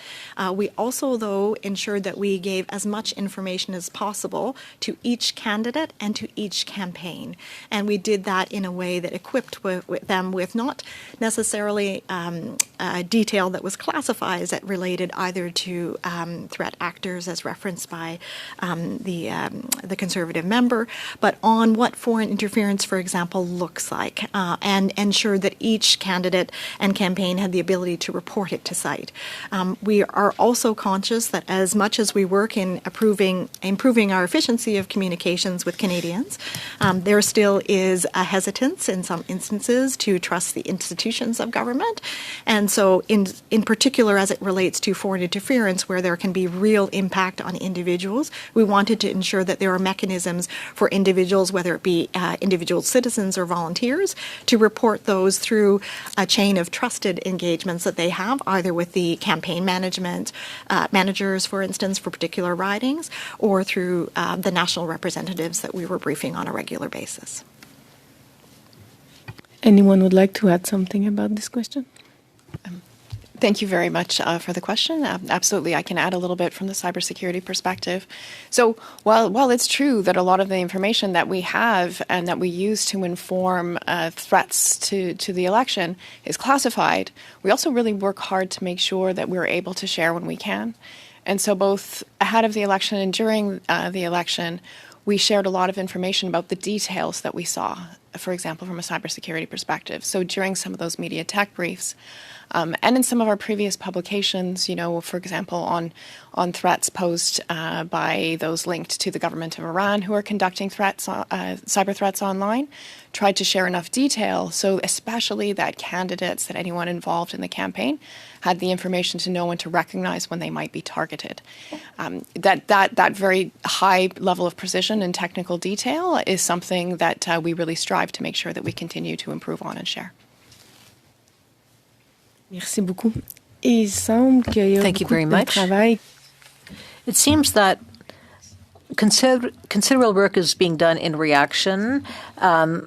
We also, though, ensured that we gave as much information as possible to each candidate and to each campaign. And we did that in a way that equipped with them with not necessarily detail that was classified as related either to threat actors as referenced by the Conservative member, but on what foreign interference, for example, looks like, and ensured that each candidate and campaign had the ability to report it to site. We are also conscious that as much as we work in improving our efficiency of communications with Canadians, there still is a hesitance in some instances to trust the institutions of government. And so in particular, as it relates to foreign interference, where there can be real impact on individuals, we wanted to ensure that there are mechanisms for individuals, whether it be individual citizens or volunteers, to report those through a chain of trusted engagements that they have, either with the campaign managers, for instance, for particular ridings, or through the national representatives that we were briefing on a regular basis. Anyone would like to add something about this question? Thank you very much for the question. Absolutely, I can add a little bit from the cybersecurity perspective. So while it's true that a lot of the information that we have and that we use to inform threats to the election is classified, we also really work hard to make sure that we're able to share when we can. And so both ahead of the election and during the election, we shared a lot of information about the details that we saw, for example, from a cybersecurity perspective. So during some of those media tech briefs, and in some of our previous publications, for example, on threats posed by those linked to the government of Iran who are conducting cyber threats online, tried to share enough detail, so especially that candidates, that anyone involved in the campaign, had the information to know when to recognize when they might be targeted. That very high level of precision and technical detail is something that we really strive to make sure that we continue to improve on and share. Merci beaucoup. Thank you very much. It seems that considerable work is being done in reaction,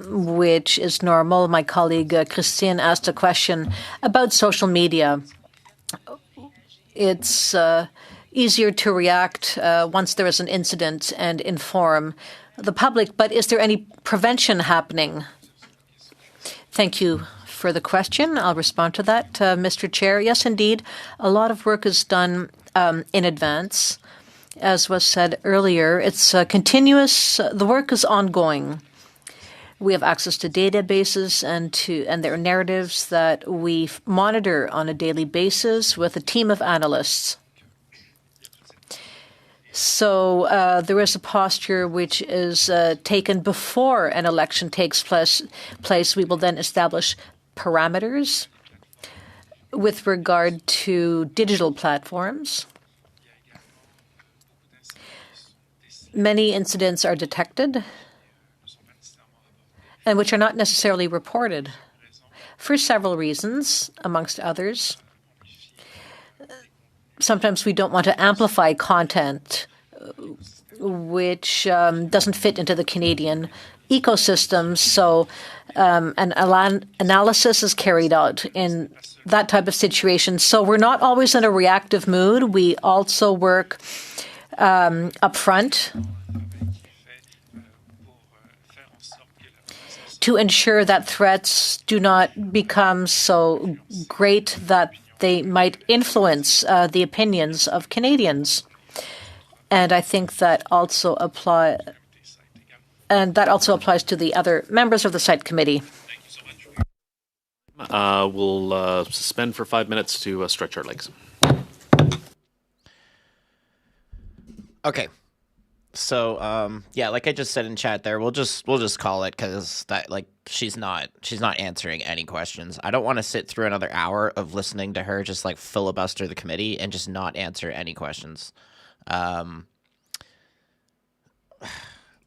which is normal. My colleague Christine asked a question about social media. It's easier to react once there is an incident and inform the public, but is there any prevention happening? Thank you for the question. I'll respond to that, Mr. Chair. Yes, indeed, a lot of work is done in advance. As was said earlier, it's continuous. The work is ongoing. We have access to databases and there are narratives that we monitor on a daily basis with a team of analysts. So there is a posture which is taken before an election takes place. We will then establish parameters with regard to digital platforms. Many incidents are detected and which are not necessarily reported for several reasons, amongst others. Sometimes we don't want to amplify content which doesn't fit into the Canadian ecosystem. So an analysis is carried out in that type of situation. So we're not always in a reactive mood. We also work upfront to ensure that threats do not become so great that they might influence the opinions of Canadians. And I think that also applies to the other members of the site committee. We'll suspend for 5 minutes to stretch our legs. Okay. So yeah, like I just said in chat there, we'll just call it, because that, like, she's not answering any questions. I don't want to sit through another hour of listening to her just like filibuster the committee and just not answer any questions.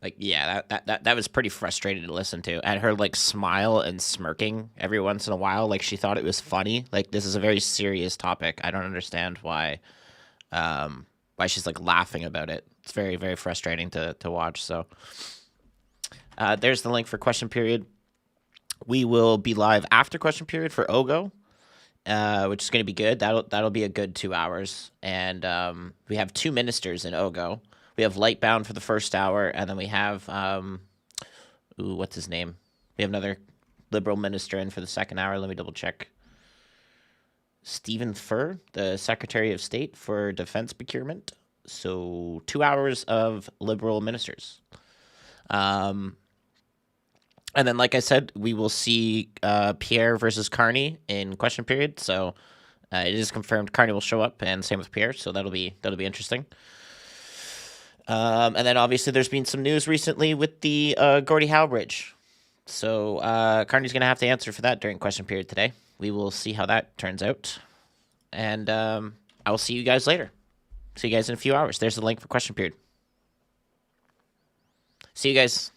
Like, yeah, that was pretty frustrating to listen to. And her like smile and smirking every once in a while, like she thought it was funny. Like, this is a very serious topic. I don't understand why she's like laughing about it. It's very, very frustrating to watch. So there's the link for question period. We will be live after question period for OGO, which is going to be good. That'll be a good 2 hours. And we have 2 ministers in OGO. We have Lightbound for the first hour, and then we have what's his name? We have another Liberal minister in for the second hour. Let me double check. Stephen Furr, the Secretary of State for Defense Procurement. So 2 hours of Liberal ministers. And then, like I said, we will see Pierre versus Carney in question period. So it is confirmed Carney will show up, and same with Pierre. So that'll be interesting. And then obviously there's been some news recently with the Gordie Howe Bridge. So Carney's going to have to answer for that during question period today. We will see how that turns out. And I will see you guys later. See you guys in a few hours. There's the link for question period. See you guys.